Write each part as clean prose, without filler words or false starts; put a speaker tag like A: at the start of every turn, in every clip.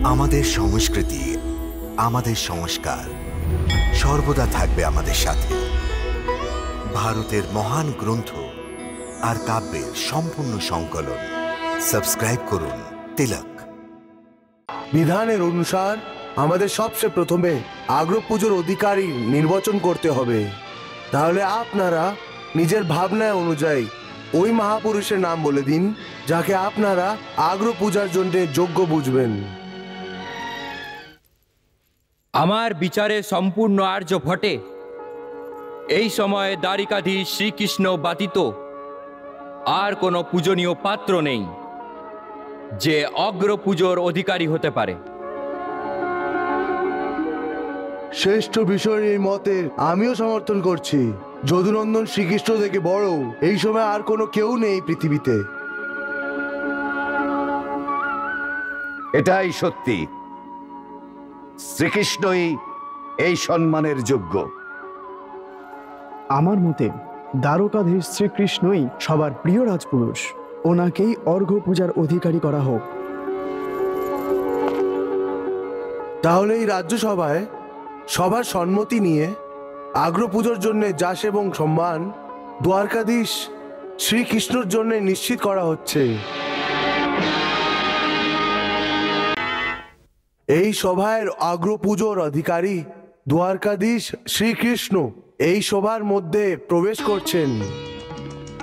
A: আমাদের সংস্কৃতি, আমাদের সংস্কার সর্বদা থাকবে আমাদের সাথে। ভারতের মহান গ্রন্থ আর কাব্যের সম্পূর্ণ সংকলন। সাবস্ক্রাইব করুন তিলক।
B: বিধানের অনুসার আমাদের সবচেয়ে প্রথমে আগ্রপুজোর অধিকারী নির্বাচন করতে হবে। তাহলে আপনারা নিজের ভাবনায় অনুযায়ী ওই মহাপুরুষের নাম বলে দিন যাকে আপনারা আগ্রপূজার জন্য যোগ্য বুঝবেন।
C: আমার বিচারে সম্পূর্ণ আর্য ভটে এই সময়ে দ্বারিকাধীশ শ্রীকৃষ্ণ ব্যতীত আর কোনো পূজনীয় পাত্র নেই যে অগ্রপূজোর অধিকারী হতে পারে।
B: শ্রেষ্ঠ বিষয়ের এই মতের আমিও সমর্থন করছি। যদুনন্দন শ্রীকৃষ্ণ থেকে বড় এই সময় আর কোনো কেউ নেই পৃথিবীতে।
D: এটাই সত্যি, শ্রীকৃষ্ণই এই সম্মানের যোগ্য।
E: আমার মতে দ্বারকাধীশ শ্রীকৃষ্ণই সবার প্রিয় রাজপুরুষ। ওনাকেই অর্ঘ্য পূজার অধিকারী করা হোক।
B: তাহলে এই রাজ্যসভায় সবার সম্মতি নিয়ে আগ্রপুজোর জন্য যশ এবং সম্মান দ্বারকাধীশ শ্রীকৃষ্ণর জন্য নিশ্চিত করা হচ্ছে। এই সভার আগ্রপুজোর অধিকারী দ্বারকাধীশ শ্রীকৃষ্ণ এই সভার মধ্যে প্রবেশ করছেন।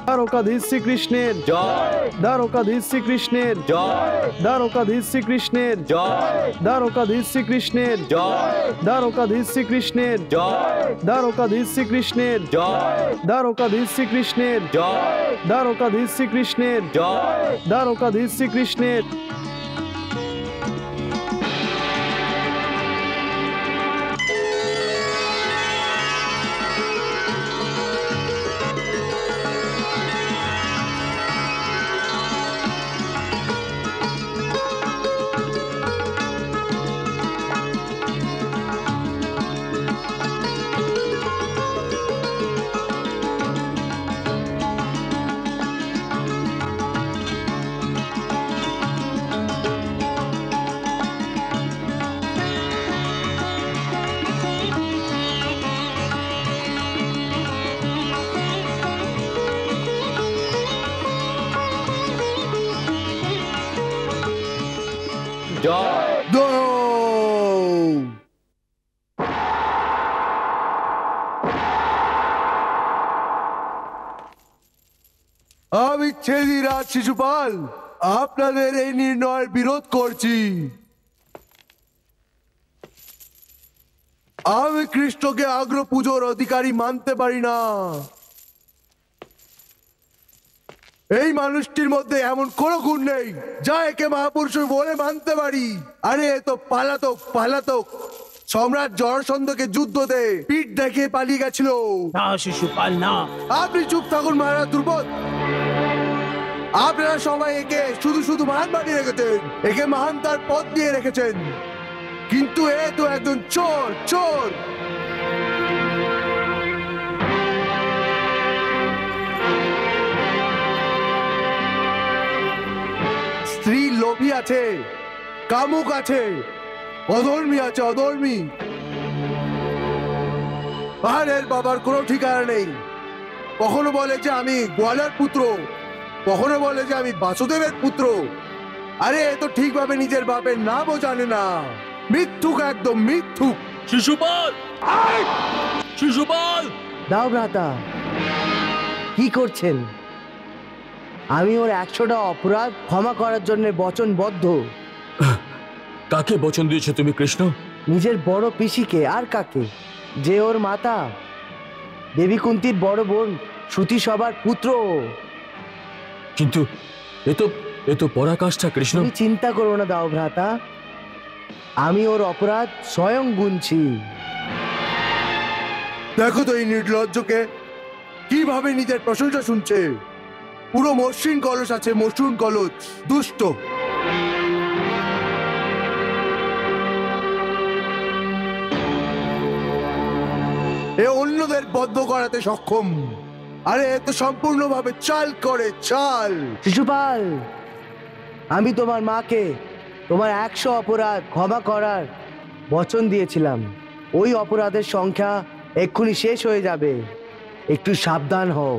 E: দ্বারকাধীশ শ্রীকৃষ্ণের জয়, দ্বারকাধীশ শ্রীকৃষ্ণের জয়, দ্বারকাধীশ শ্রীকৃষ্ণের জয়, দ্বারকাধীশ শ্রীকৃষ্ণের জয়, দ্বারকাধীশ শ্রীকৃষ্ণের জয়, দ্বারকাধীশ শ্রীকৃষ্ণের জয়, দ্বারকাধীশ শ্রীকৃষ্ণের জয়, দ্বারকাধীশ শ্রীকৃষ্ণের জয়, দ্বারকাধীশ শ্রীকৃষ্ণের।
B: আমি ছেদিরাজ শিশুপাল আপনাদের এই নির্ণয়ের বিরোধ করছি। আমি কৃষ্ণকে আগ্রপুজোর অধিকারী মানতে পারি না। এই মানুষটির মধ্যে এমন কোনো গুণ নেই যা একে মহাপুরুষ বলে মানতে পারি। আরে এ তো পালাতক সম্রাট জরাসন্ধকে যুদ্ধতে পিঠ দেখে পালিয়ে গেছিল।
F: না শিশুপাল না।
B: আপনি চুপ থাকুন মহারাজ দ্রুপদ। আপনারা সবাই একে শুধু মহান বানিয়ে রেখেছেন, একে মহান তার পদ দিয়ে রেখেছেন, কিন্তু এ তো একজন চোর। স্ত্রী লোভী আছে, কামুক আছে, অধর্মী আছে, অধর্মী। আর এর বাবার কোনো ঠিকানা নেই। কখনো বলে যে আমি গোয়ালার পুত্র, কখনো বলে যে আমি বাসুদেবের পুত্র। আরে এ তো ঠিকভাবে নিজের বাপের নামও জানে না। মিথ্যুক, একদম মিথ্যুক।
F: শিশুপাল
G: দাও ভ্রাতা, কি করছেন? আমি ওর 100টা অপরাধ ক্ষমা করার জন্য বচনবদ্ধ।
F: কাকে বচন দিয়েছো তুমি কৃষ্ণ?
G: নিজের বড় পিসিকে। আর কাকে? যে ওর মাতা দেবী কুন্তির বড় বোন শ্রুতি সবার পুত্র।
F: কিন্তু এ তো পরাকাষ্ঠা কৃষ্ণ।
G: তুমি চিন্তা করো না দাও ভ্রাতা, আমি ওর অপরাধ স্বয়ং গুনছি।
B: দেখো তো এই নির্লজ্জকে কিভাবে নিজের প্রশংসা শুনছে। পুরো মসৃণ কলস আছে, মসৃণ কলস। দুষ্ট। এ অন্যদের বদ্ধ করাতে সক্ষম। আরে এ তো সম্পূর্ণভাবে চাল করে, চাল।
G: শিশুপাল, আমি তোমার মাকে তোমার 100 অপরাধ ক্ষমা করার বচন দিয়েছিলাম। ওই অপরাধের সংখ্যা এক্ষুনি শেষ হয়ে যাবে। একটু সাবধান হও।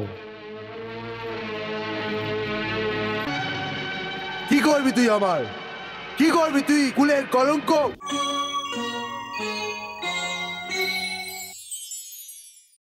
B: কি করবি তুই আমার? কি করবি তুই কুলের কলঙ্ক?